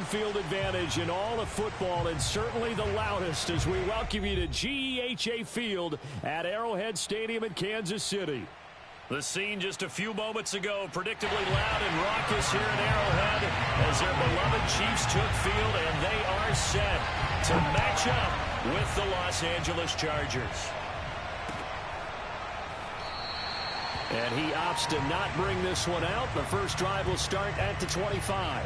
field advantage in all of football, and certainly the loudest, as we welcome you to GEHA Field at Arrowhead Stadium in Kansas City. The scene just a few moments ago, predictably loud and raucous here at Arrowhead as their beloved Chiefs took field, and they are set to match up with the Los Angeles Chargers. And he opts to not bring this one out. The first drive will start at the 25.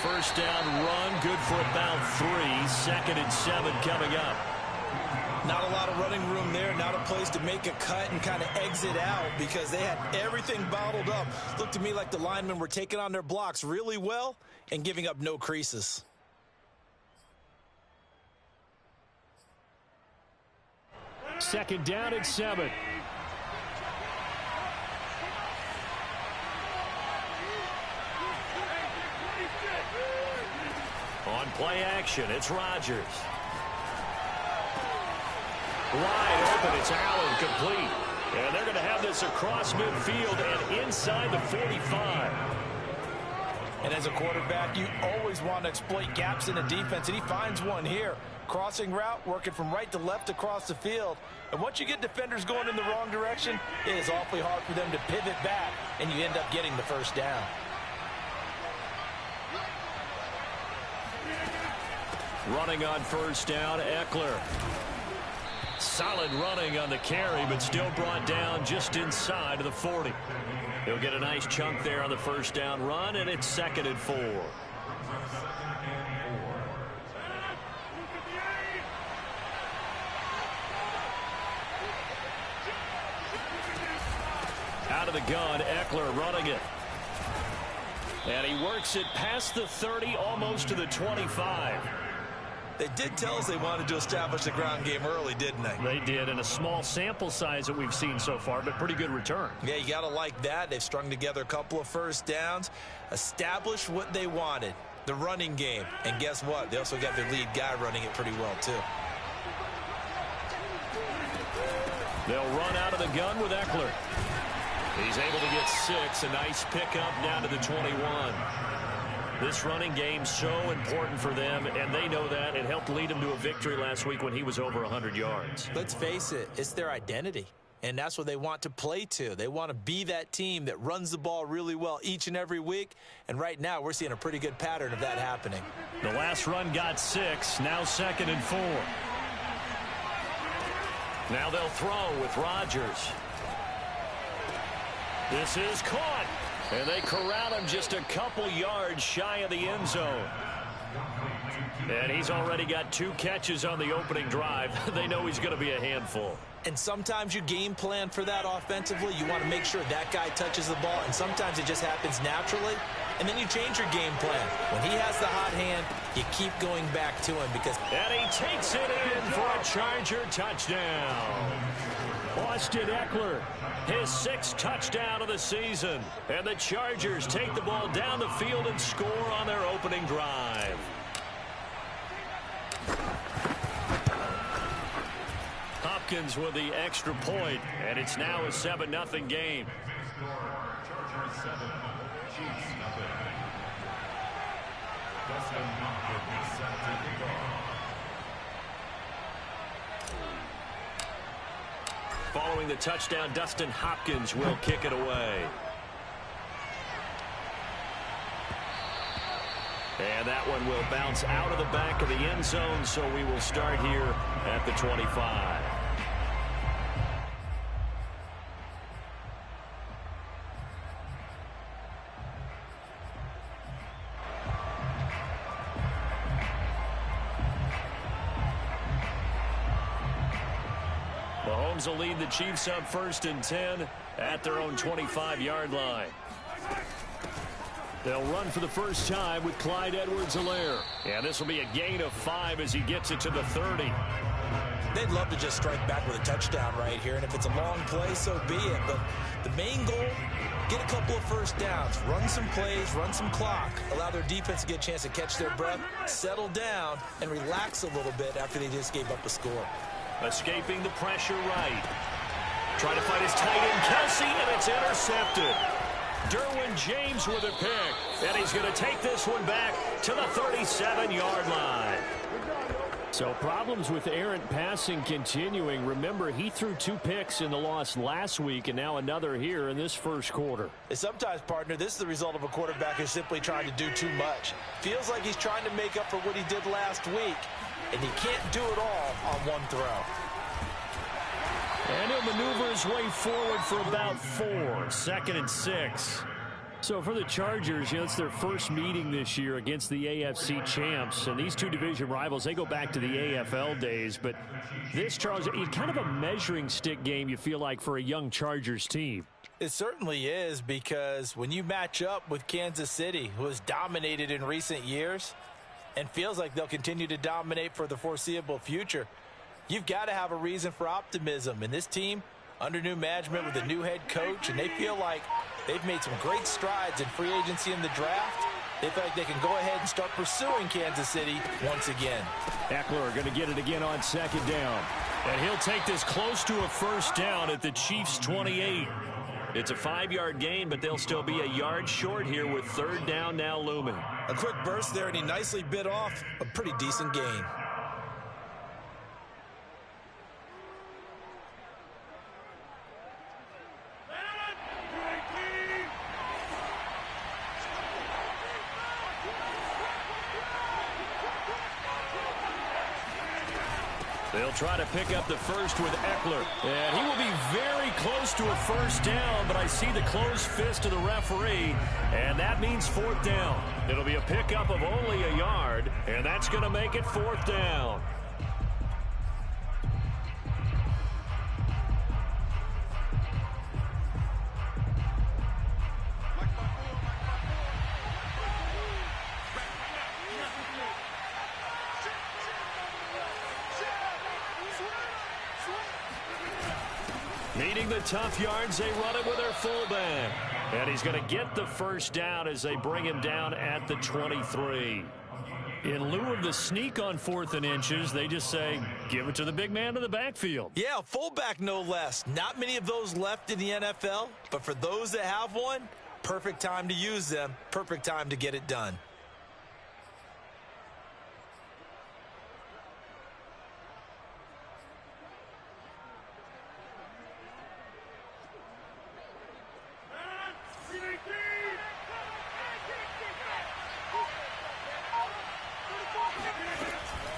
First down run, good for about 3. 2nd and 7 coming up. Not a lot of running room there. Not a place to make a cut and kind of exit out because they had everything bottled up. Looked to me like the linemen were taking on their blocks really well and giving up no creases. Second down and 7. On play action, it's Rodgers. Wide open, it's Allen, complete. And they're going to have this across midfield and inside the 45. And as a quarterback, you always want to exploit gaps in the defense, and he finds one here. Crossing route, working from right to left across the field. And once you get defenders going in the wrong direction, it is awfully hard for them to pivot back, and you end up getting the first down. Running on first down, Eckler. Solid running on the carry, but still brought down just inside of the 40. He'll get a nice chunk there on the first down run, and it's 2nd and 4. Out of the gun, Eckler running it. And he works it past the 30, almost to the 25. They did tell us they wanted to establish the ground game early, didn't they? They did, and a small sample size that we've seen so far, but pretty good return. Yeah, you got to like that. They've strung together a couple of first downs, established what they wanted, the running game. And guess what? They also got their lead guy running it pretty well, too. They'll run out of the gun with Eckler. He's able to get 6, a nice pickup down to the 21. This running game so important for them, and they know that. It helped lead them to a victory last week when he was over 100 yards. Let's face it, it's their identity, and that's what they want to play to. They want to be that team that runs the ball really well each and every week, and right now we're seeing a pretty good pattern of that happening. The last run got 6, now 2nd and 4. Now they'll throw with Rodgers. This is caught. And they corral him just a couple yards shy of the end zone. And he's already got 2 catches on the opening drive. They know he's going to be a handful. And sometimes you game plan for that offensively. You want to make sure that guy touches the ball, and sometimes it just happens naturally. And then you change your game plan. When he has the hot hand, you keep going back to him because... And he takes it in for a Charger touchdown. Austin Eckler, his 6th touchdown of the season. And the Chargers take the ball down the field and score on their opening drive. Hopkins with the extra point, and it's now a 7-0 game. Chargers 7, Chiefs 0. Dustin Hopkins set to kick off. Following the touchdown, Dustin Hopkins will kick it away. And that one will bounce out of the back of the end zone, so we will start here at the 25. Mahomes will lead the Chiefs up 1st and 10 at their own 25-yard line. They'll run for the first time with Clyde Edwards-Helaire. And this will be a gain of 5 as he gets it to the 30. They'd love to just strike back with a touchdown right here, and if it's a long play, so be it. But the main goal, get a couple of first downs, run some plays, run some clock, allow their defense to get a chance to catch their breath, settle down, and relax a little bit after they just gave up a score. Escaping the pressure right. Trying to find his tight end, Kelsey, and it's intercepted. Derwin James with a pick, and he's going to take this one back to the 37-yard line. So problems with errant passing continuing. Remember, he threw 2 picks in the loss last week, and now another here in this first quarter. And sometimes, partner, this is the result of a quarterback who's simply trying to do too much. Feels like he's trying to make up for what he did last week, and he can't do it all on one throw. And he'll maneuver his way forward for about 4. 2nd and 6. So for the Chargers, it's their first meeting this year against the AFC champs. And these two division rivals, they go back to the AFL days. But this, Charles, is kind of a measuring stick game, you feel like, for a young Chargers team. It certainly is, because when you match up with Kansas City, who has dominated in recent years and feels like they'll continue to dominate for the foreseeable future, you've got to have a reason for optimism. And this team, under new management with a new head coach, and they feel like they've made some great strides in free agency in the draft. They feel like they can go ahead and start pursuing Kansas City once again. Eckler going to get it again on 2nd down. And he'll take this close to a first down at the Chiefs' 28. It's a 5-yard gain, but they'll still be a yard short here with 3rd down now looming. A quick burst there, and he nicely bit off a pretty decent gain. They'll try to pick up the first with Eckler. And he will be very close to a first down, but I see the closed fist of the referee, and that means 4th down. It'll be a pickup of only a yard, and that's going to make it 4th down. Needing the tough yards, they run it with their fullback. And he's going to get the first down as they bring him down at the 23. In lieu of the sneak on 4th and inches, they just say, give it to the big man in the backfield. Yeah, fullback no less. Not many of those left in the NFL, but for those that have one, perfect time to use them, perfect time to get it done.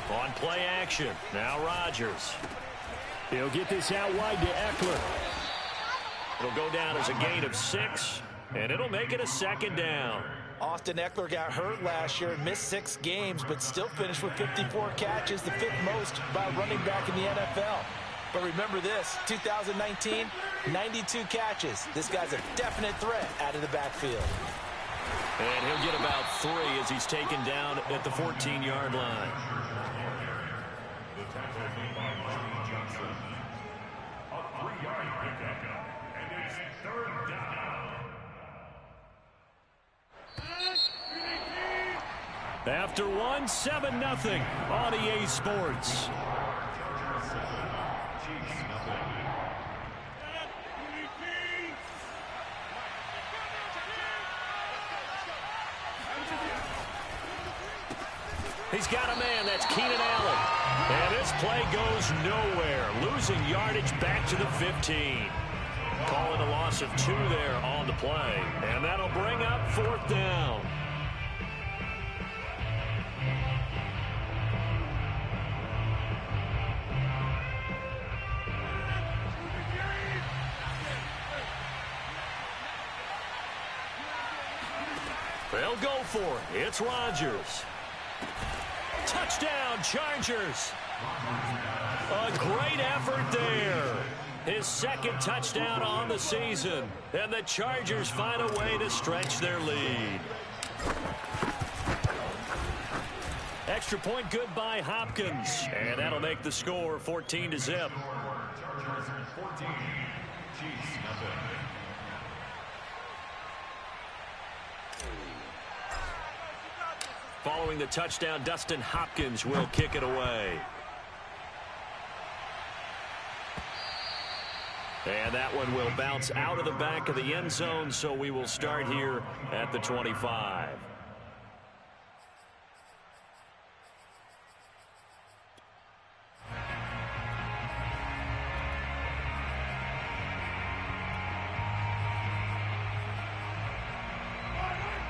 On play action, now Rodgers. He'll get this out wide to Eckler. It'll go down as a gain of 6, and it'll make it a 2nd down. Austin Eckler got hurt last year and missed 6 games, but still finished with 54 catches, the 5th most by a running back in the NFL. But remember this, 2019, 92 catches. This guy's a definite threat out of the backfield. And he'll get about 3 as he's taken down at the 14-yard line. The tackle made by Johnny Johnson. A 3-yard pickup, and it's 3rd down. After 1, 7-0 on EA Sports. Chargers 7, Chiefs nothing. He's got a man, that's Keenan Allen. And this play goes nowhere, losing yardage back to the 15. Calling a loss of 2 there on the play. And that'll bring up 4th down. They'll go for it. It's Rodgers. Touchdown, Chargers. A great effort there. His 2nd touchdown on the season. And the Chargers find a way to stretch their lead. Extra point good by Hopkins. And that'll make the score 14-0. Following the touchdown, Dustin Hopkins will kick it away. And that one will bounce out of the back of the end zone, so we will start here at the 25.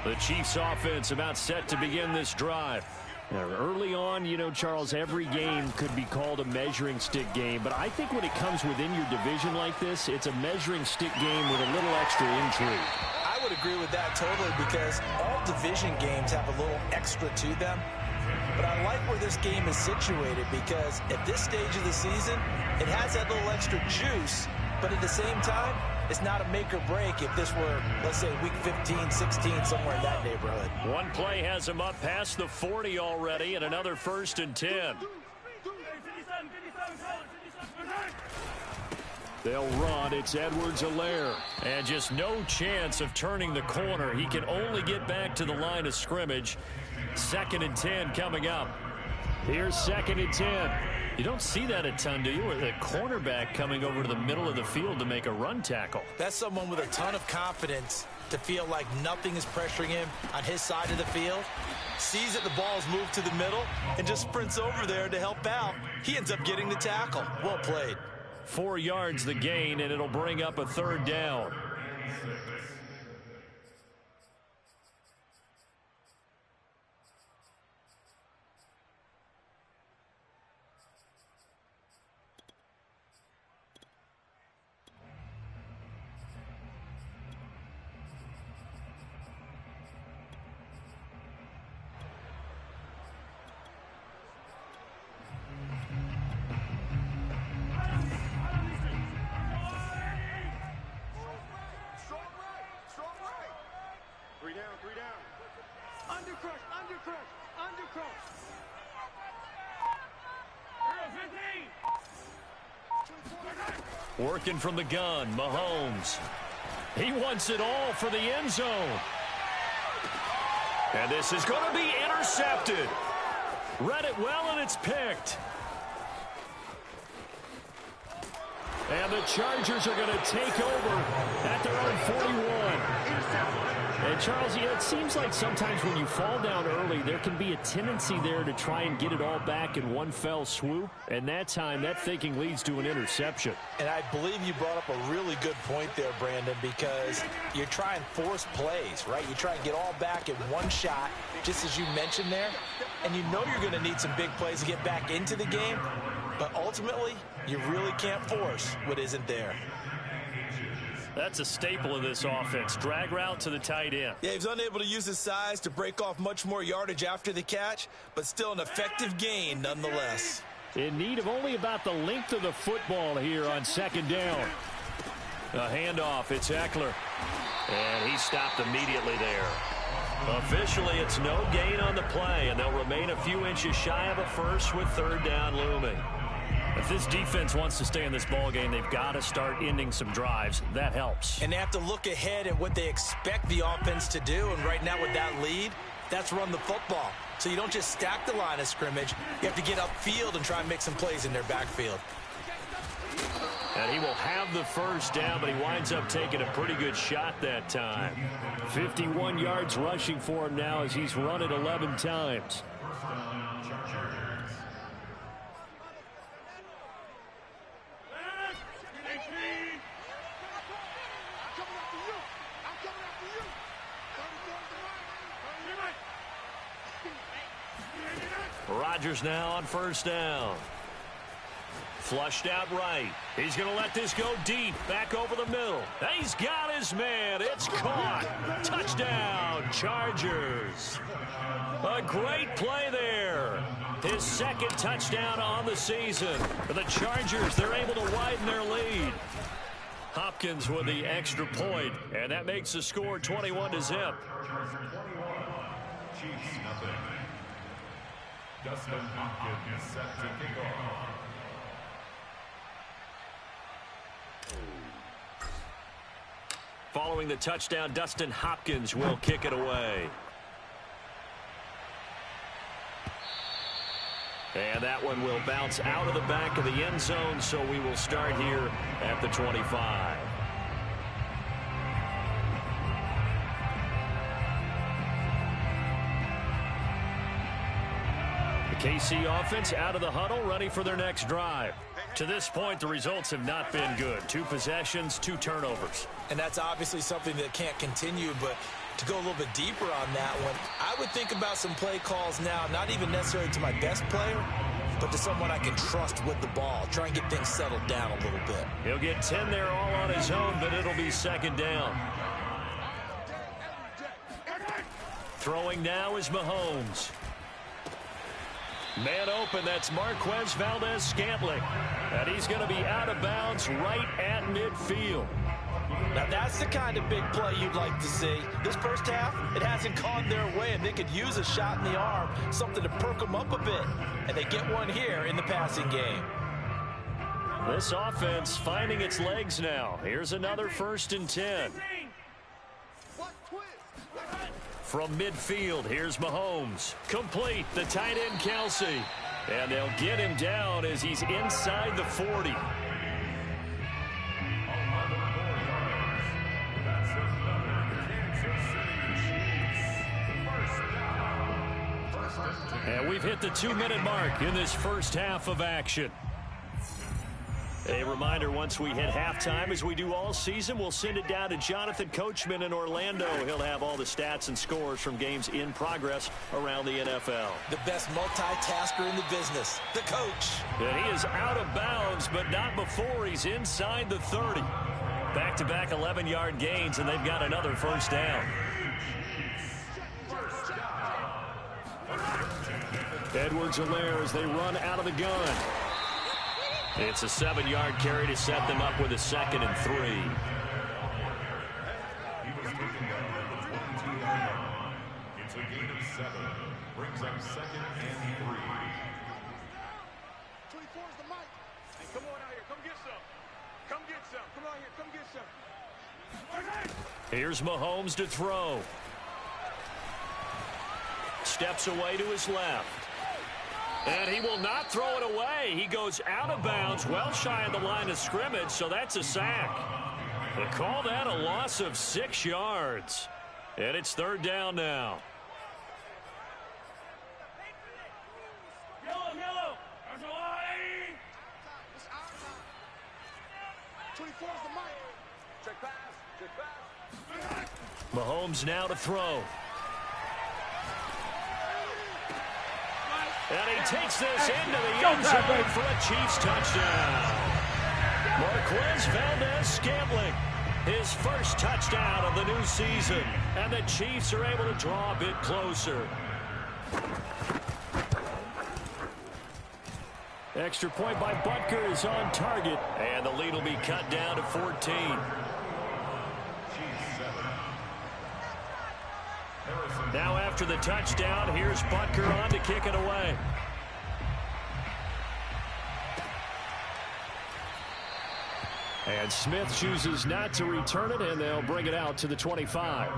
The Chiefs offense about set to begin this drive. Now, early on, you know, Charles, every game could be called a measuring stick game, but I think when it comes within your division like this, it's a measuring stick game with a little extra intrigue. I would agree with that totally, because all division games have a little extra to them. But I like where this game is situated, because at this stage of the season, it has that little extra juice, but at the same time, it's not a make or break if this were, let's say, week 15, 16, somewhere in that neighborhood. One play has him up past the 40 already, and another 1st and 10. They'll run. It's Edwards-Helaire. And just no chance of turning the corner. He can only get back to the line of scrimmage. 2nd and 10 coming up. Here's 2nd and 10. You don't see that a ton, do you? With a cornerback coming over to the middle of the field to make a run tackle. That's someone with a ton of confidence to feel like nothing is pressuring him on his side of the field. Sees that the ball's moved to the middle and just sprints over there to help out. He ends up getting the tackle. Well played. 4 yards the gain, and it'll bring up a 3rd down. Working from the gun, Mahomes. He wants it all for the end zone. And this is going to be intercepted. Read it well, and it's picked. And the Chargers are going to take over at their own 41. And, Charles, it seems like sometimes when you fall down early, there can be a tendency there to try and get it all back in one fell swoop. And that time, that thinking leads to an interception. And I believe you brought up a really good point there, Brandon, because you're trying force plays, right? You try and get all back in one shot, just as you mentioned there. And you know you're going to need some big plays to get back into the game. But ultimately, you really can't force what isn't there. That's a staple of this offense. Drag route to the tight end. Yeah, he's unable to use his size to break off much more yardage after the catch, but still an effective gain nonetheless. In need of only about the length of the football here on 2nd down. A handoff, it's Ekeler. And he stopped immediately there. Officially, it's no gain on the play, and they'll remain a few inches shy of a first with 3rd down looming. If this defense wants to stay in this ballgame, they've got to start ending some drives. That helps. And they have to look ahead at what they expect the offense to do. And right now with that lead, that's run the football. So you don't just stack the line of scrimmage. You have to get upfield and try and make some plays in their backfield. And he will have the 1st down, but he winds up taking a pretty good shot that time. 51 yards rushing for him now as he's run it 11 times. Rodgers now on 1st down. Flushed out right. He's going to let this go deep. Back over the middle. He's got his man. It's caught. Touchdown, Chargers. A great play there. His 2nd touchdown on the season. For the Chargers, they're able to widen their lead. Hopkins with the extra point, and that makes the score 21-0. Dustin Hopkins set to kick off. Following the touchdown, Dustin Hopkins will kick it away. And that one will bounce out of the back of the end zone, so we will start here at the 25. The KC offense out of the huddle, ready for their next drive. To this point, the results have not been good. 2 possessions, 2 turnovers. And that's obviously something that can't continue, but to go a little bit deeper on that one, I would think about some play calls now, not even necessarily to my best player, but to someone I can trust with the ball. Try and get things settled down a little bit. He'll get 10 there all on his own, but it'll be second down. Throwing now is Mahomes. Man open, that's Marquez Valdes-Scantling. And he's going to be out of bounds right at midfield. Now that's the kind of big play you'd like to see. This first half, it hasn't gone their way, and they could use a shot in the arm, something to perk them up a bit. And they get one here in the passing game. This offense finding its legs now. Here's another 1st and 10. From midfield, here's Mahomes. Complete, the tight end Kelsey. And they'll get him down as he's inside the 40. And we've hit the 2-minute mark in this first half of action. A reminder, once we hit halftime, as we do all season, we'll send it down to Jonathan Coachman in Orlando. He'll have all the stats and scores from games in progress around the NFL. The best multitasker in the business, the coach. And he is out of bounds, but not before he's inside the 30. Back-to-back 11-yard gains, and they've got another first down. Edwards-Helaire as they run out of the gun. It's a 7-yard carry to set them up with a 2nd and 3. He was taken down at the 22-yard line. It's a gain of 7. Brings up 2nd and 3. 24's the mic. Hey, come on out here. Come get some. Come get some. Come out here. Come get some. Here's Mahomes to throw. Steps away to his left. And he will not throw it away. He goes out of bounds, well shy of the line of scrimmage, so that's a sack. They call that a loss of 6 yards. And it's 3rd down now. Yellow, yellow. There's a line. 24's the mic. Check pass. Check pass. Mahomes now to throw. And he takes this into the end zone for a Chiefs touchdown. Marquez Valdes-Scantling, his first touchdown of the new season. And the Chiefs are able to draw a bit closer. Extra point by Butker is on target. And the lead will be cut down to 14. Now after the touchdown, here's Butker on to kick it away. And Smith chooses not to return it, and they'll bring it out to the 25.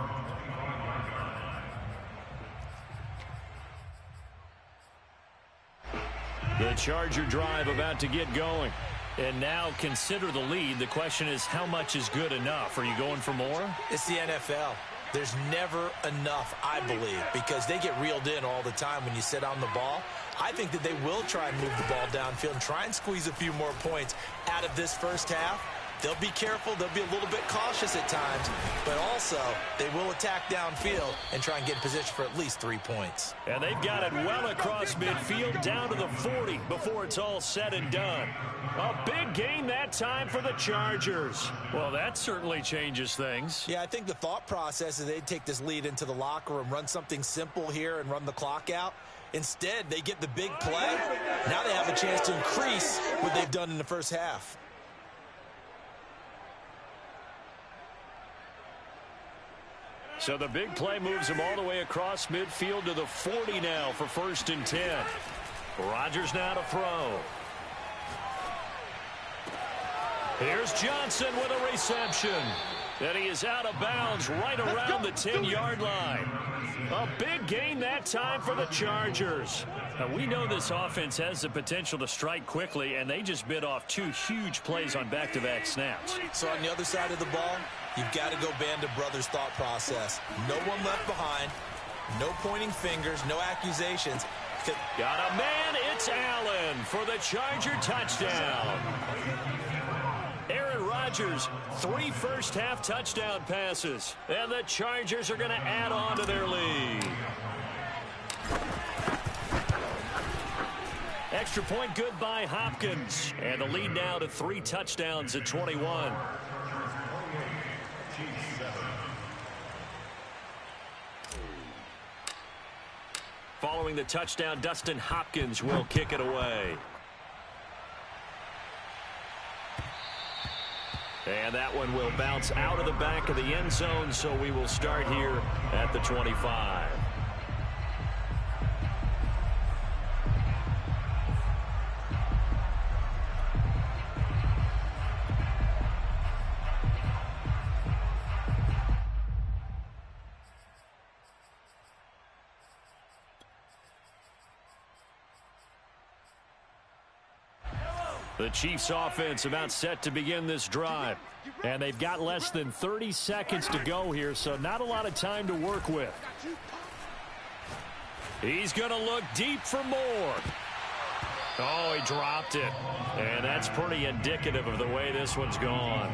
The Charger drive about to get going. And now consider the lead. The question is, how much is good enough? Are you going for more? It's the NFL. There's never enough, I believe, because they get reeled in all the time when you sit on the ball. I think that they will try and move the ball downfield and try and squeeze a few more points out of this first half. They'll be careful. They'll be a little bit cautious at times, but also they will attack downfield and try and get in position for at least 3 points. And they've got it well across midfield down to the 40 before it's all said and done. A big gain that time for the Chargers. Well, that certainly changes things. Yeah, I think the thought process is they'd take this lead into the locker room, run something simple here and run the clock out. Instead, they get the big play. Now they have a chance to increase what they've done in the first half. So the big play moves him all the way across midfield to the 40 now for 1st and 10. Rodgers now to throw. Here's Johnson with a reception. And he is out of bounds right around the 10-yard line. A big gain that time for the Chargers. Now, we know this offense has the potential to strike quickly, and they just bit off 2 huge plays on back-to-back snaps. So on the other side of the ball, you've got to go Band of Brothers thought process. No one left behind, no pointing fingers, no accusations. Got a man, it's Allen for the Charger touchdown. Aaron Rodgers, 3 first-half touchdown passes, and the Chargers are going to add on to their lead. Extra point good by Hopkins, and the lead now to 3 touchdowns at 21. Following the touchdown, Dustin Hopkins will kick it away. And that one will bounce out of the back of the end zone, so we will start here at the 25. The Chiefs offense about set to begin this drive. And they've got less than 30 seconds to go here, so not a lot of time to work with. He's going to look deep for more. Oh, he dropped it. And that's pretty indicative of the way this one's gone.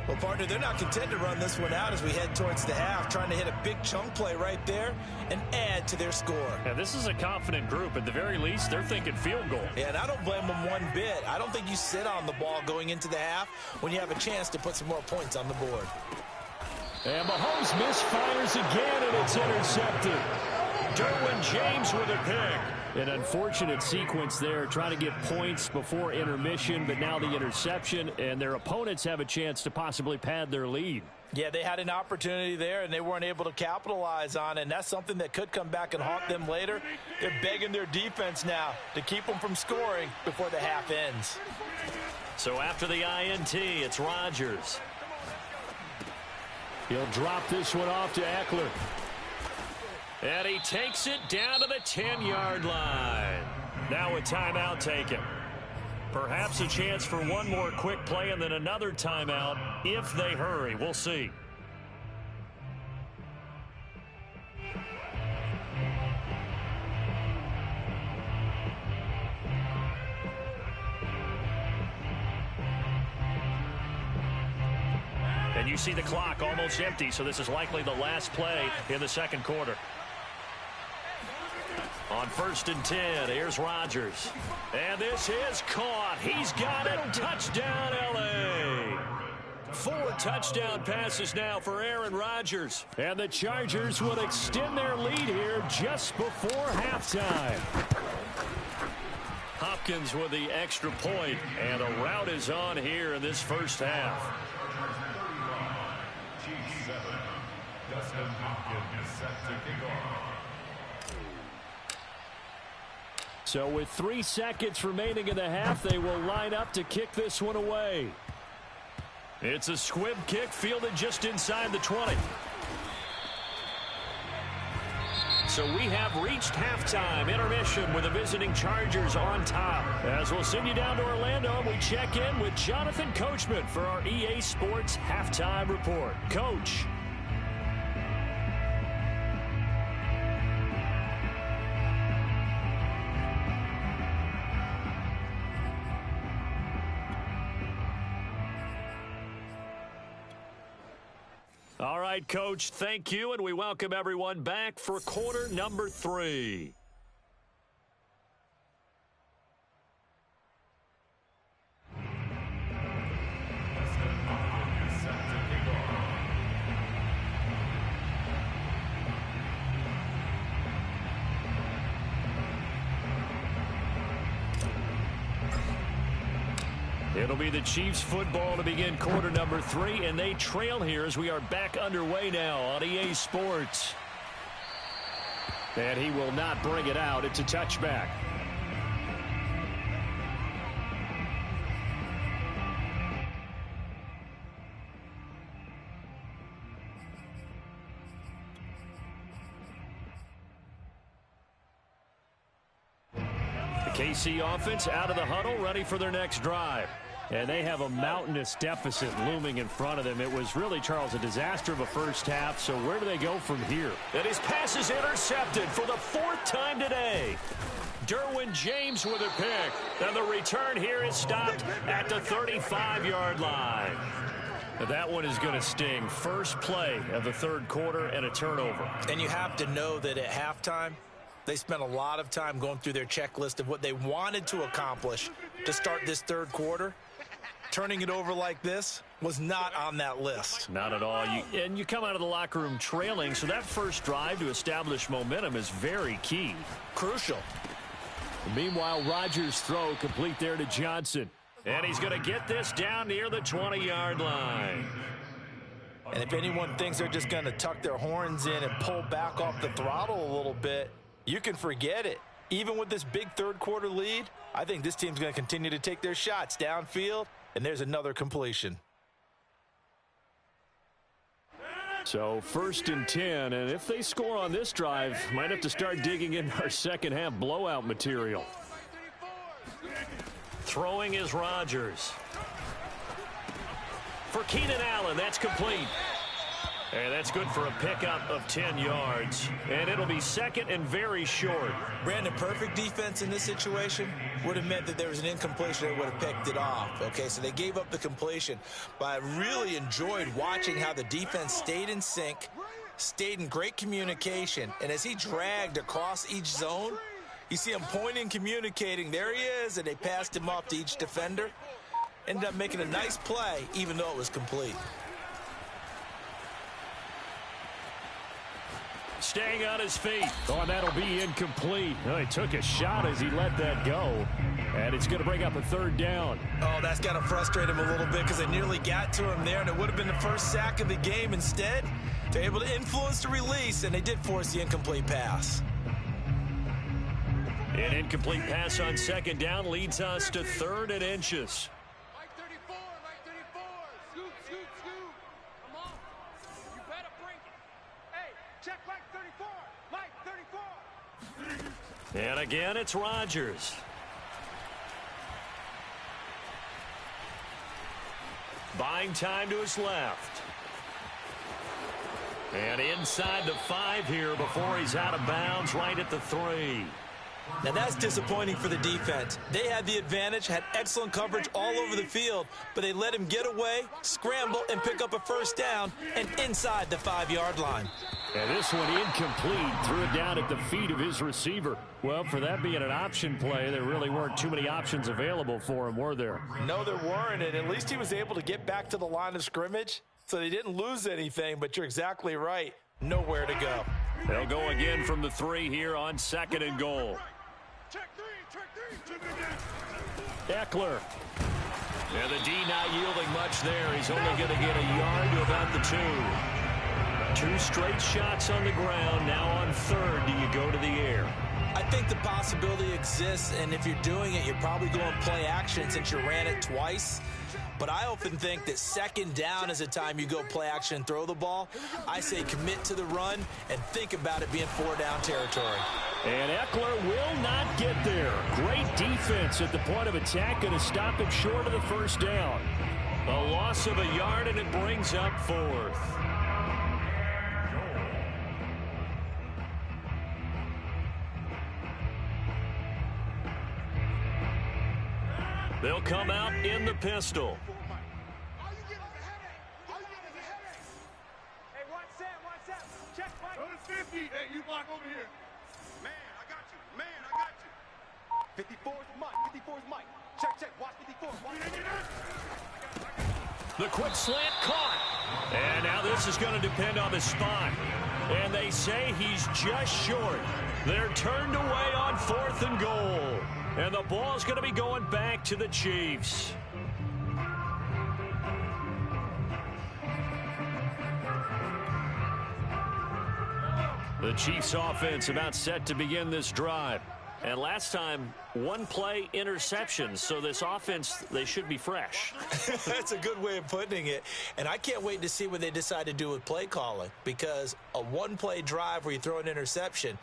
Well, partner, they're not content to run this one out as we head towards the half, trying to hit a big chunk play right there and add to their score. Yeah, this is a confident group. At the very least, they're thinking field goal. Yeah, and I don't blame them one bit. I don't think you sit on the ball going into the half when you have a chance to put some more points on the board. And Mahomes misfires again, and it's intercepted. Derwin James with a pick. An unfortunate sequence there, trying to get points before intermission, but now the interception, and their opponents have a chance to possibly pad their lead. Yeah, they had an opportunity there, and they weren't able to capitalize on it, and that's something that could come back and haunt them later. They're begging their defense now to keep them from scoring before the half ends. So after the INT, it's Rodgers. He'll drop this one off to Eckler. And he takes it down to the 10-yard line. Now a timeout taken. Perhaps a chance for one more quick play and then another timeout if they hurry. We'll see. And you see the clock almost empty, so this is likely the last play in the second quarter. On 1st and 10, here's Rodgers. And this is caught. He's got it. Touchdown, L.A. 4 touchdown passes now for Aaron Rodgers. And the Chargers will extend their lead here just before halftime. Hopkins with the extra point, and a rout is on here in this first half. Dustin Hopkins is set to kick off. So with 3 seconds remaining in the half, they will line up to kick this one away. It's a squib kick fielded just inside the 20. So we have reached halftime intermission with the visiting Chargers on top. As we'll send you down to Orlando, we check in with Jonathan Coachman for our EA Sports Halftime Report. Coach. All right, Coach, thank you, and we welcome everyone back for quarter number 3. It'll be the Chiefs football to begin quarter number 3, and they trail here as we are back underway now on EA Sports. And he will not bring it out. It's a touchback. KC offense out of the huddle, ready for their next drive. And they have a mountainous deficit looming in front of them. It was really, Charles, a disaster of a first half. So where do they go from here? And his pass is intercepted for the 4th time today. Derwin James with a pick. And the return here is stopped at the 35-yard line. That one is going to sting. First play of the 3rd quarter and a turnover. And you have to know that at halftime, they spent a lot of time going through their checklist of what they wanted to accomplish to start this 3rd quarter. Turning it over like this was not on that list. Not at all. You come out of the locker room trailing, so that first drive to establish momentum is very key. Crucial. Meanwhile, Rodgers' throw complete there to Johnson. And he's going to get this down near the 20-yard line. And if anyone thinks they're just going to tuck their horns in and pull back off the throttle a little bit, you can forget it. Even with this big 3rd quarter lead, I think this team's going to continue to take their shots downfield, and there's another completion. So 1st and 10, and if they score on this drive, might have to start digging in our second half blowout material. Throwing is Rodgers. For Keenan Allen, that's complete. And that's good for a pickup of 10 yards. And it'll be 2nd and very short. Brandon, perfect defense in this situation would have meant that there was an incompletion. They would have picked it off. Okay, so they gave up the completion. But I really enjoyed watching how the defense stayed in sync, stayed in great communication. And as he dragged across each zone, you see him pointing, communicating. There he is, and they passed him off to each defender. Ended up making a nice play, even though it was complete. Staying on his feet. Oh, and that'll be incomplete. Oh, he took a shot as he let that go. And it's going to bring up a 3rd down. Oh, that's got to frustrate him a little bit because they nearly got to him there, and it would have been the first sack of the game. Instead, they're able to influence the release, and they did force the incomplete pass. An incomplete pass on 2nd down leads us to 3rd and inches. Mike 34, Mike 34. Scoop, scoop, scoop. Come on. You better bring it. Hey, check Mike 34. Mike 34. And again, it's Rodgers. Buying time to his left. And inside the 5 here before he's out of bounds right at the 3. Now that's disappointing for the defense. They had the advantage, had excellent coverage all over the field, but they let him get away, scramble, and pick up a 1st down, and inside the 5-yard line. And this one incomplete, threw it down at the feet of his receiver. Well, for that being an option play, there really weren't too many options available for him, were there? No, there weren't, and at least he was able to get back to the line of scrimmage, so they didn't lose anything, but you're exactly right. Nowhere to go. They'll go again from the 3 here on 2nd and goal. Check 3. Eckler. Yeah, the D not yielding much there. He's only going to get a yard to about the 2. 2 straight shots on the ground. Now on 3rd, do you go to the air? I think the possibility exists, and if you're doing it, you're probably going play action since you ran it twice. But I often think that 2nd down is a time you go play action and throw the ball. I say commit to the run and think about it being 4-down territory. And Eckler will not get there. Great defense at the point of attack, going to stop him short of the 1st down. A loss of a yard, and it brings up 4th. They'll come out in the pistol. All you get is a headache. All you get is a headache. Hey, watch that. Check Mike. Go to 50. Hey, you block over here. Man, I got you. 54's Mike. Check. Watch 54. Watch 54. The quick slant caught. And now this is going to depend on the spot. And they say he's just short. They're turned away on 4th and goal. And the ball's going to be going back to the Chiefs. The Chiefs offense about set to begin this drive. And last time, one play interception. So this offense, they should be fresh. That's a good way of putting it. And I can't wait to see what they decide to do with play calling, because a one-play drive where you throw an interception,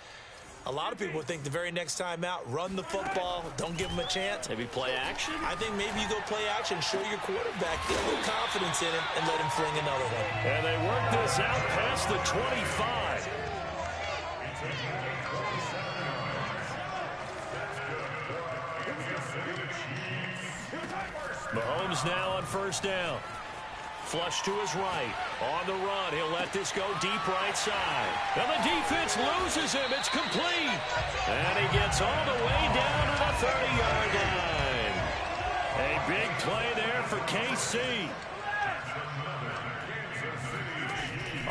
a lot of people think the very next time out, run the football, don't give them a chance. Maybe play action? I think maybe you go play action, show your quarterback, get a little confidence in him, and let him fling another one. And they work this out past the 25. Mahomes now on first down. Flush to his right. On the run. He'll let this go deep right side. And the defense loses him. It's complete. And he gets all the way down to the 30-yard line. A big play there for KC.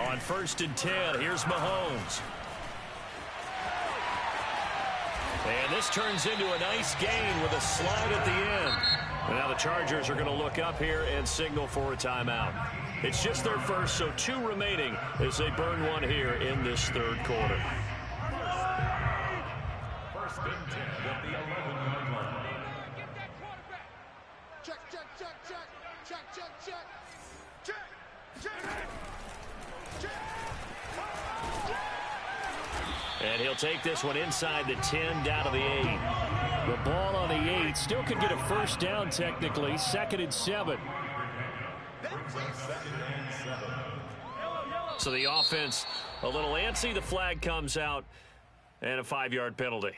On 1st and 10, here's Mahomes. And this turns into a nice gain with a slide at the end. And now the Chargers are going to look up here and signal for a timeout. It's just their first, so 2 remaining as they burn one here in this third quarter. 1st and 10 at the 11-yard line. Get that quarterback. Check, check, check, check. Check, check, check. Check, check. Check. And he'll take this one inside the 10 down to the 8. The ball on the 8 still could get a first down technically. 2nd and 7. So the offense a little antsy. The flag comes out and a 5-yard penalty.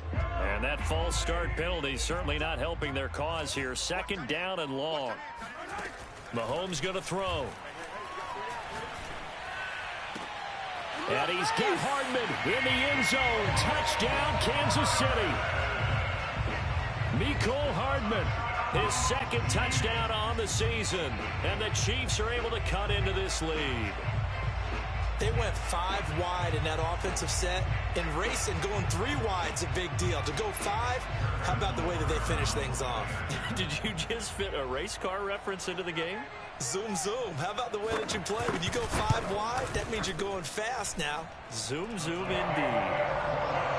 And that false start penalty certainly not helping their cause here. 2nd down and long. Mahomes going to throw. And he's got Hardman in the end zone. Touchdown, Kansas City. Mecole Hardman, his 2nd touchdown on the season. And the Chiefs are able to cut into this lead. They went 5 wide in that offensive set. In racing, going 3 wide's a big deal. To go 5, how about the way that they finish things off? Did you just fit a race car reference into the game? Zoom, zoom. How about the way that you play? When you go 5 wide, that means you're going fast now. Zoom, zoom indeed.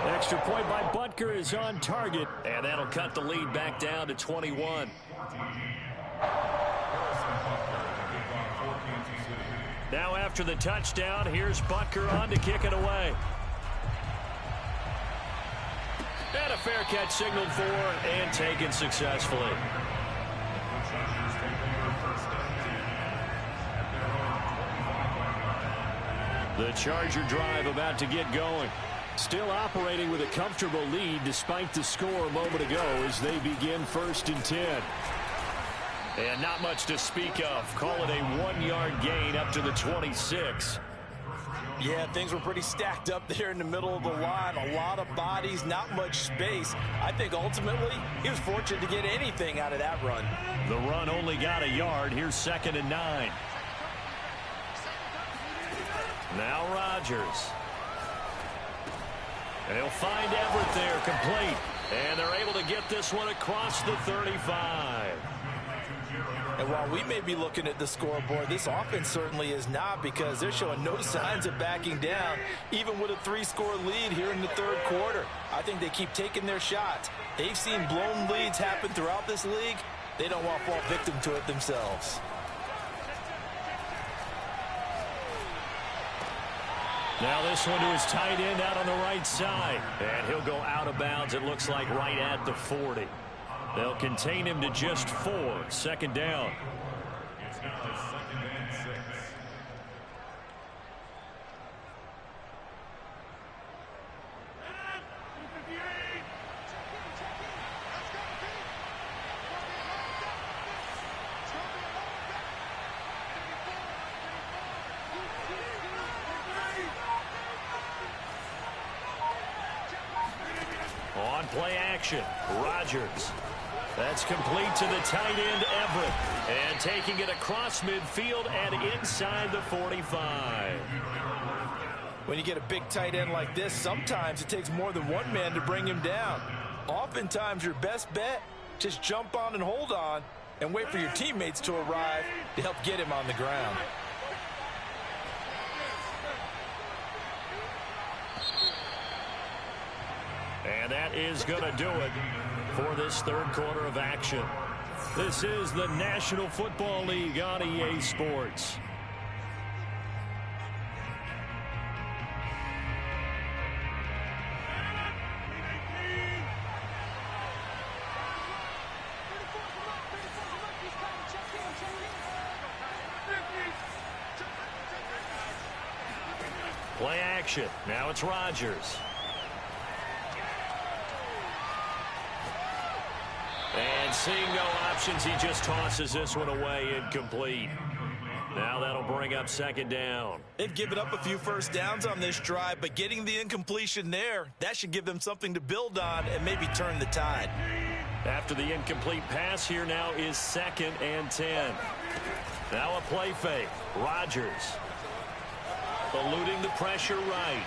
Extra point by Butker is on target. And that'll cut the lead back down to 21. Now after the touchdown, here's Butker on to kick it away. And a fair catch signaled for and taken successfully. The Charger drive about to get going. Still operating with a comfortable lead despite the score a moment ago as they begin 1st and 10. And not much to speak of. Call it a 1-yard gain up to the 26. Yeah, things were pretty stacked up there in the middle of the line. A lot of bodies, not much space. I think ultimately he was fortunate to get anything out of that run. The run only got a yard. Here's 2nd and 9. Now Rodgers. And he'll find Everett there, complete. And they're able to get this one across the 35. And while we may be looking at the scoreboard, this offense certainly is not, because they're showing no signs of backing down, even with a 3-score lead here in the third quarter. I think they keep taking their shots. They've seen blown leads happen throughout this league. They don't want to fall victim to it themselves. Now this one to his tight end out on the right side. And he'll go out of bounds, it looks like, right at the 40. They'll contain him to just 4. 2nd down. It's now 2nd and 6. On play action, Rodgers. That's complete to the tight end, Everett. And taking it across midfield and inside the 45. When you get a big tight end like this, sometimes it takes more than one man to bring him down. Oftentimes, your best bet, just jump on and hold on and wait for your teammates to arrive to help get him on the ground. And that is going to do it for this third quarter of action. This is the National Football League on EA Sports. Play action. Now it's Rodgers. And seeing no options, he just tosses this one away incomplete. Now that'll bring up second down. They've given up a few first downs on this drive, but getting the incompletion there, that should give them something to build on and maybe turn the tide. After the incomplete pass, here now is 2nd and 10. Now a play fake. Rodgers eluding the pressure right.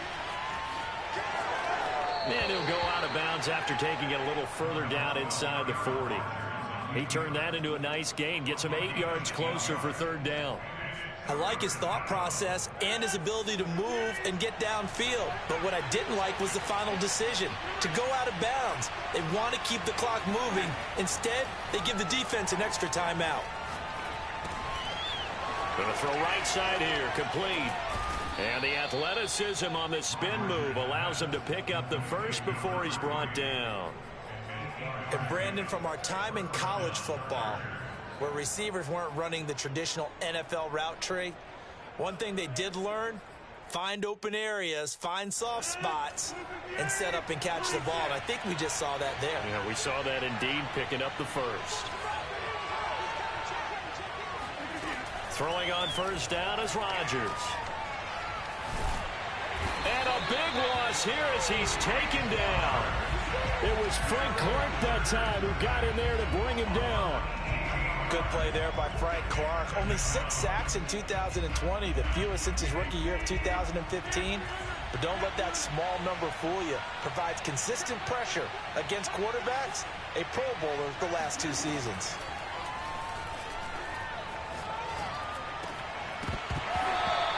And he'll go out of bounds after taking it a little further down inside the 40. He turned that into a nice gain, gets him 8 yards closer for third down. I like his thought process and his ability to move and get downfield. But what I didn't like was the final decision, to go out of bounds. They want to keep the clock moving. Instead, they give the defense an extra timeout. Going to throw right side here, complete. And the athleticism on the spin move allows him to pick up the first before he's brought down. And Brandon, from our time in college football, where receivers weren't running the traditional NFL route tree, one thing they did learn, find open areas, find soft spots, and set up and catch the ball. And I think we just saw that there. Yeah, we saw that indeed, picking up the first. Throwing on first down is Rodgers. And a big loss here as he's taken down. It was Frank Clark that time who got in there to bring him down. Good play there by Frank Clark. Only 6 sacks in 2020, the fewest since his rookie year of 2015. But don't let that small number fool you. Provides consistent pressure against quarterbacks, a Pro Bowler the last 2 seasons.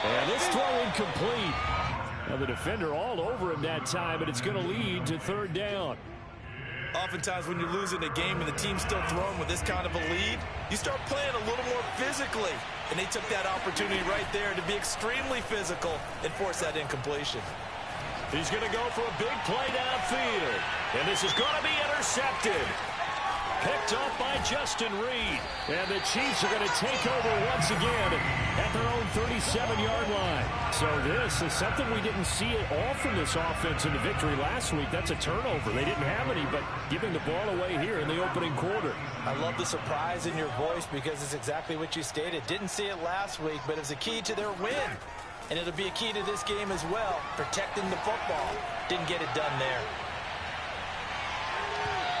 And this throw incomplete. Now the defender all over him that time, and it's going to lead to third down. Oftentimes when you're losing a game and the team's still throwing with this kind of a lead, you start playing a little more physically. And they took that opportunity right there to be extremely physical and force that incompletion. He's going to go for a big play downfield. And this is going to be intercepted. Picked up by Justin Reed. And the Chiefs are going to take over once again at their own 37-yard line. So this is something we didn't see at all from this offense in the victory last week. That's a turnover. They didn't have any, but giving the ball away here in the opening quarter. I love the surprise in your voice because it's exactly what you stated. Didn't see it last week, but it's a key to their win. And it'll be a key to this game as well, protecting the football. Didn't get it done there.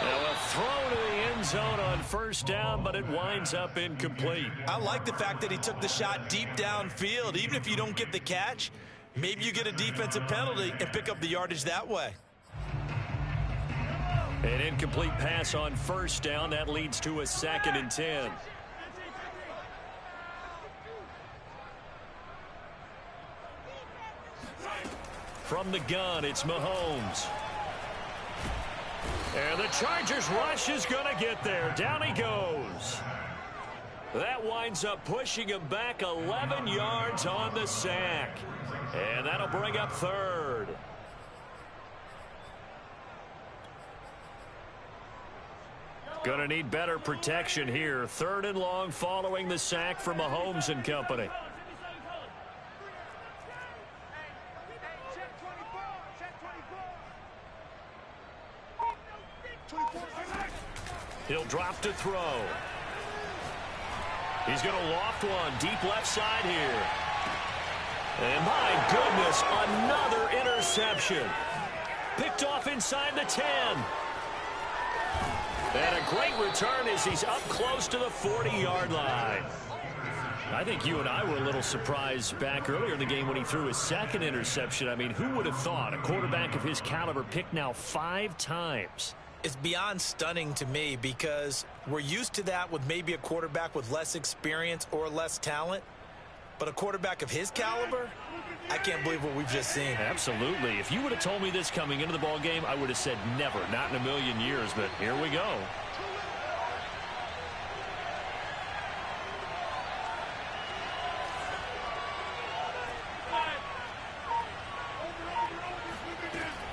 Now a throw to the end zone on first down, but it winds up incomplete. I like the fact that he took the shot deep downfield. Even if you don't get the catch, maybe you get a defensive penalty and pick up the yardage that way. An incomplete pass on first down. That leads to a 2nd and 10. From the gun, it's Mahomes. And the Chargers rush is going to get there. Down he goes. That winds up pushing him back 11 yards on the sack. And that'll bring up third. Going to need better protection here. 3rd and long following the sack from Mahomes and company. He'll drop to throw. He's going to loft one deep left side here. And my goodness, another interception. Picked off inside the 10. And a great return as he's up close to the 40-yard line. I think you and I were a little surprised back earlier in the game when he threw his 2nd interception. I mean, who would have thought a quarterback of his caliber picked now 5 times? It's beyond stunning to me because we're used to that with maybe a quarterback with less experience or less talent. But a quarterback of his caliber, I can't believe what we've just seen. Absolutely. If you would have told me this coming into the ball game, I would have said never, not in a million years, but here we go.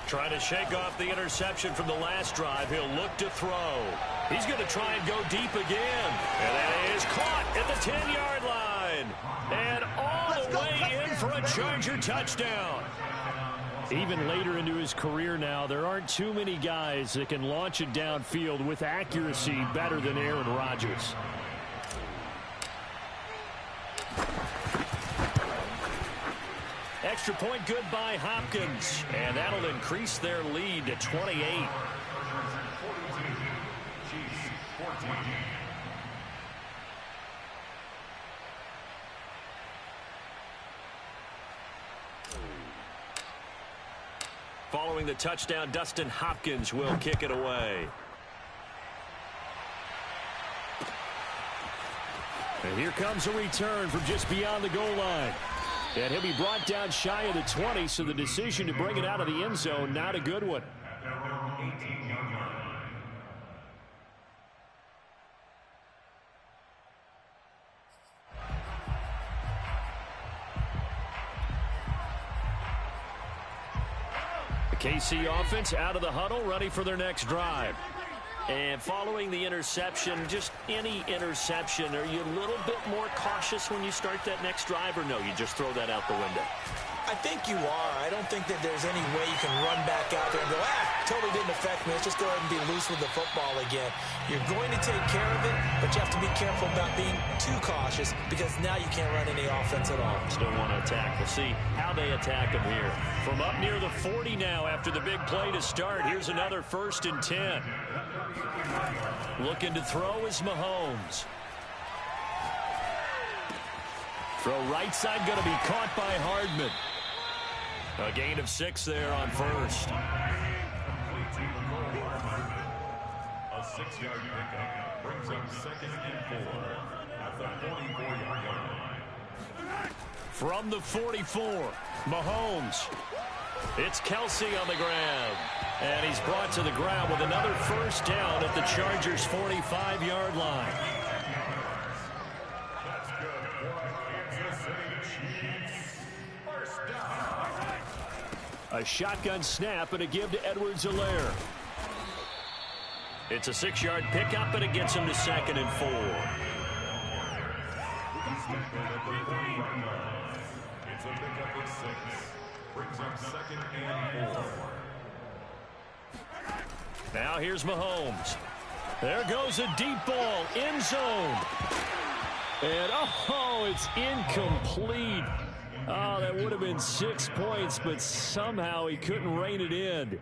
Trying to shake off the interception from the last drive. He'll look to throw. He's going to try and go deep again. And that is caught at the 10-yard line. And all the way in for a Charger touchdown. Even later into his career now, there aren't too many guys that can launch it downfield with accuracy better than Aaron Rodgers. Extra point good by Hopkins. And that'll increase their lead to 28. Following the touchdown, Dustin Hopkins will kick it away. And here comes a return from just beyond the goal line. And he'll be brought down shy of the 20, so the decision to bring it out of the end zone, not a good one. The KC offense out of the huddle, ready for their next drive. And following the interception, just any interception, are you a little bit more cautious when you start that next drive, or no, you just throw that out the window? I think you are. I don't think that there's any way you can run back out there and go, totally didn't affect me. Let's just go ahead and be loose with the football again. You're going to take care of it, but you have to be careful about being too cautious because now you can't run any offense at all. Still want to attack. We'll see how they attack him here. From up near the 40 now after the big play to start. Here's another 1st and 10. Looking to throw is Mahomes. Throw right side, going to be caught by Hardman. A gain of 6 there on first. A 6-yard pickup brings up 2nd and 4 at the 44-yard line. From the 44, Mahomes. It's Kelsey on the ground. And he's brought to the ground with another 1st down at the Chargers' 45-yard line. That's good for Kansas City Chiefs. 1st down. A shotgun snap and a give to Edwards-Helaire. It's a 6-yard pickup, and it gets him to 2nd and 4. It's a pickup of 6. Brings up 2nd and 4. Now here's Mahomes. There goes a deep ball, end zone. And, it's incomplete. Oh, that would have been 6 points, but somehow he couldn't rein it in.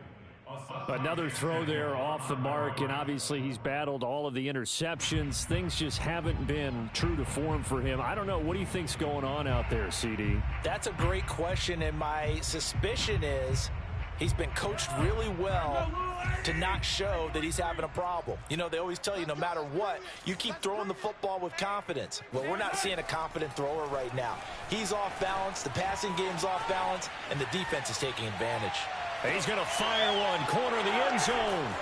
Another throw there off the mark, and obviously he's battled all of the interceptions. Things just haven't been true to form for him. I don't know. What do you think's going on out there, CD? That's a great question, and my suspicion is he's been coached really well to not show that he's having a problem. You know, they always tell you no matter what, you keep throwing the football with confidence. Well, we're not seeing a confident thrower right now. He's off balance, the passing game's off balance, and the defense is taking advantage. He's going to fire one, corner of the end zone.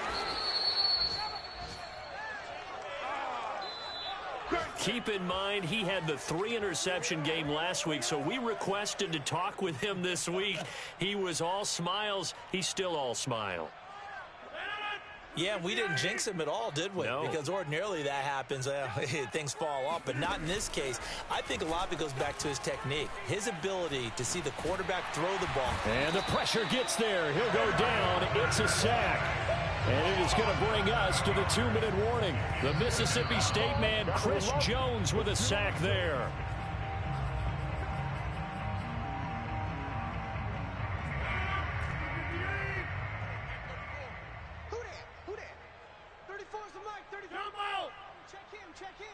Keep in mind, he had the 3-interception game last week, so we requested to talk with him this week. He was all smiles. He's still all smile. Yeah, we didn't jinx him at all, did we? No. Because ordinarily that happens, things fall off, but not in this case. I think a lot of it goes back to his technique, his ability to see the quarterback throw the ball. And the pressure gets there. He'll go down. It's a sack. And it is going to bring us to the 2-minute warning. The Mississippi State man, Chris Jones, with a sack there. Who that? 34's the mic. 34. Check him.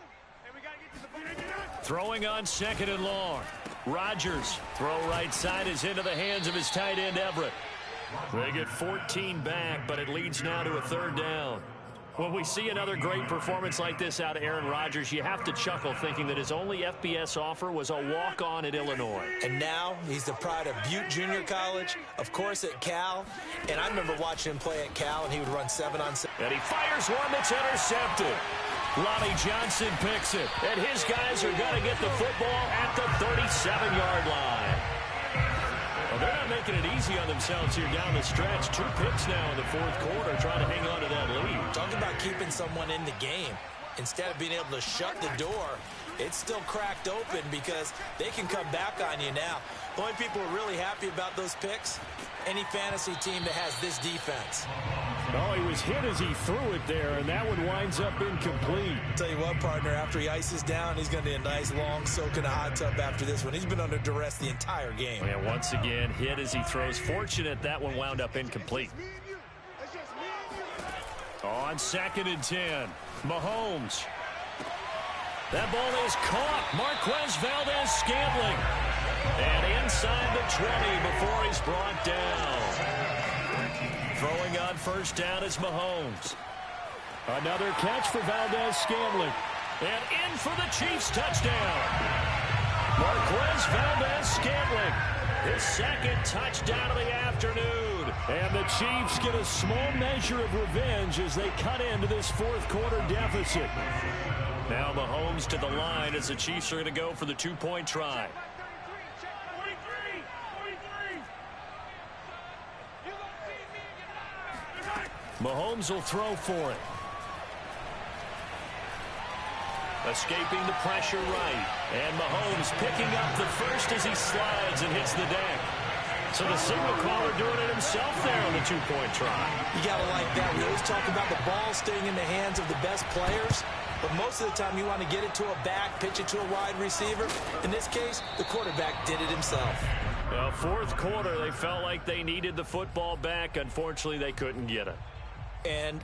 Hey, we got to get to the ball. Throwing on 2nd and long. Rodgers, throw right side is into the hands of his tight end, Everett. They get 14 back, but it leads now to a 3rd down. When we see another great performance like this out of Aaron Rodgers, you have to chuckle thinking that his only FBS offer was a walk-on at Illinois. And now he's the pride of Butte Junior College, of course at Cal. And I remember watching him play at Cal, and he would run 7-on-7. And he fires one that's intercepted. Lonnie Johnson picks it. And his guys are going to get the football at the 37-yard line. Well, they're not making it easy on themselves here down the stretch. 2 picks now in the fourth quarter, trying to hang on to that lead. Talk about keeping someone in the game. Instead of being able to shut the door, it's still cracked open because they can come back on you now. The only people who are really happy about those picks, any fantasy team that has this defense. Oh, he was hit as he threw it there, and that one winds up incomplete. Tell you what, partner, after he ices down, he's going to be a nice long soak in a hot tub after this one. He's been under duress the entire game. And once again, hit as he throws. Fortunate that one wound up incomplete. On 2nd and 10, Mahomes. That ball is caught. Marquez Valdes-Scantling. And inside the 20 before he's brought down. Throwing on first down is Mahomes. Another catch for Valdes-Scantling. And in for the Chiefs touchdown. Marquez Valdes-Scantling. His 2nd touchdown of the afternoon. And the Chiefs get a small measure of revenge as they cut into this fourth quarter deficit. Now Mahomes to the line as the Chiefs are going to go for the 2-point try. Mahomes will throw for it. Escaping the pressure right. And Mahomes picking up the first as he slides and hits the deck. So the signal caller doing it himself there on the 2-point try. You got to like that. We always talk about the ball staying in the hands of the best players. But most of the time you want to get it to a back, pitch it to a wide receiver. In this case, the quarterback did it himself. Well, fourth quarter, they felt like they needed the football back. Unfortunately, they couldn't get it. And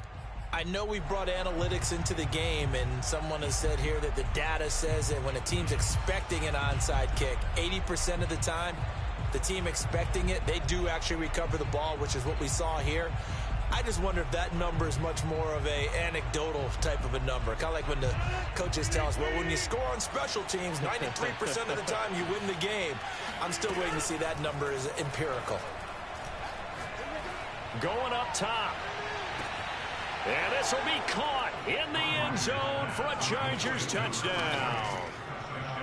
I know we brought analytics into the game, and someone has said here that the data says that when a team's expecting an onside kick, 80% of the time, the team expecting it, they do actually recover the ball, which is what we saw here. I just wonder if that number is much more of a anecdotal type of a number. Kind of like when the coaches tell us, well, when you score on special teams, 93% of the time you win the game. I'm still waiting to see that number is empirical. Going up top. And this will be caught in the end zone for a Chargers touchdown.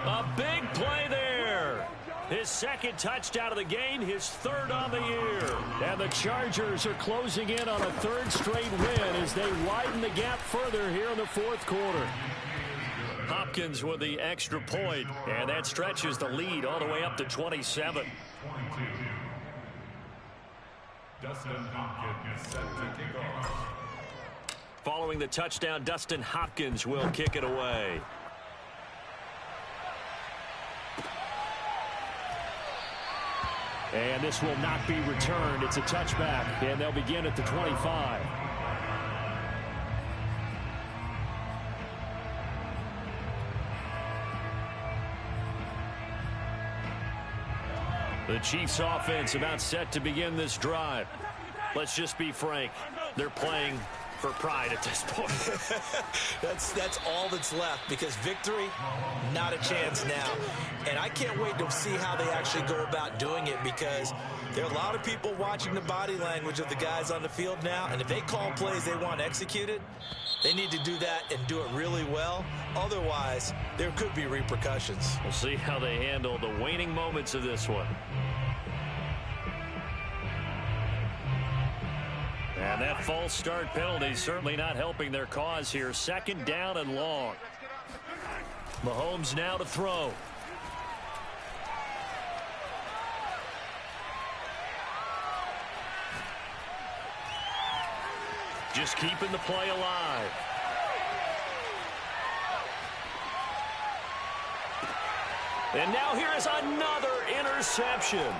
A big play there. His 2nd touchdown of the game, his 3rd on the year. And the Chargers are closing in on a 3rd straight win as they widen the gap further here in the fourth quarter. Hopkins with the extra point, and that stretches the lead all the way up to 27. Dustin Hopkins set to kick off. Following the touchdown, Dustin Hopkins will kick it away. And this will not be returned. It's a touchback, and they'll begin at the 25. The Chiefs offense about set to begin this drive. Let's just be frank. They're playing for pride at this point. That's all that's left, because victory, not a chance now. And I can't wait to see how they actually go about doing it, because there are a lot of people watching the body language of the guys on the field now, and if they call plays they want executed, they need to do that and do it really well. Otherwise, there could be repercussions. We'll see how they handle the waning moments of this one. And that false start penalty certainly not helping their cause here. 2nd down and long. Mahomes now to throw. Just keeping the play alive. And now here is another interception.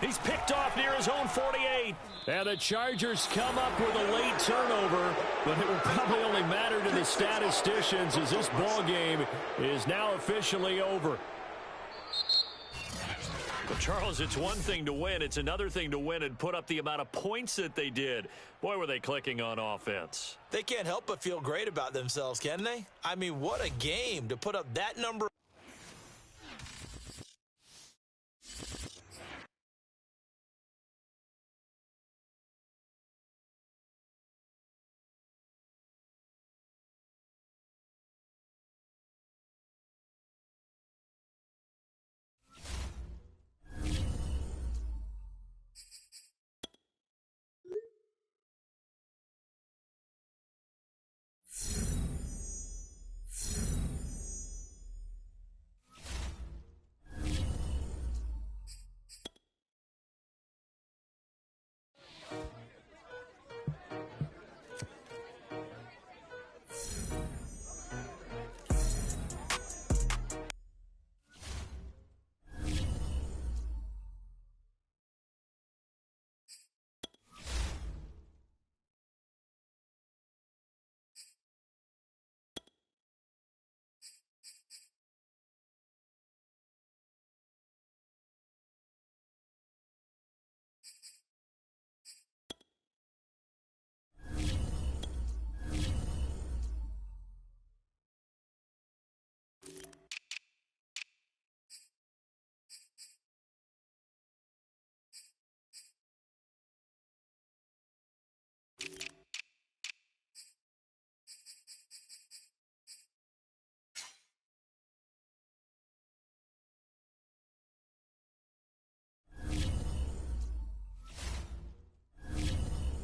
He's picked off near his own 48. And the Chargers come up with a late turnover, but it will probably only matter to the statisticians as this ball game is now officially over. Well, Charles, it's one thing to win. It's another thing to win and put up the amount of points that they did. Boy, were they clicking on offense. They can't help but feel great about themselves, can they? I mean, what a game to put up that number.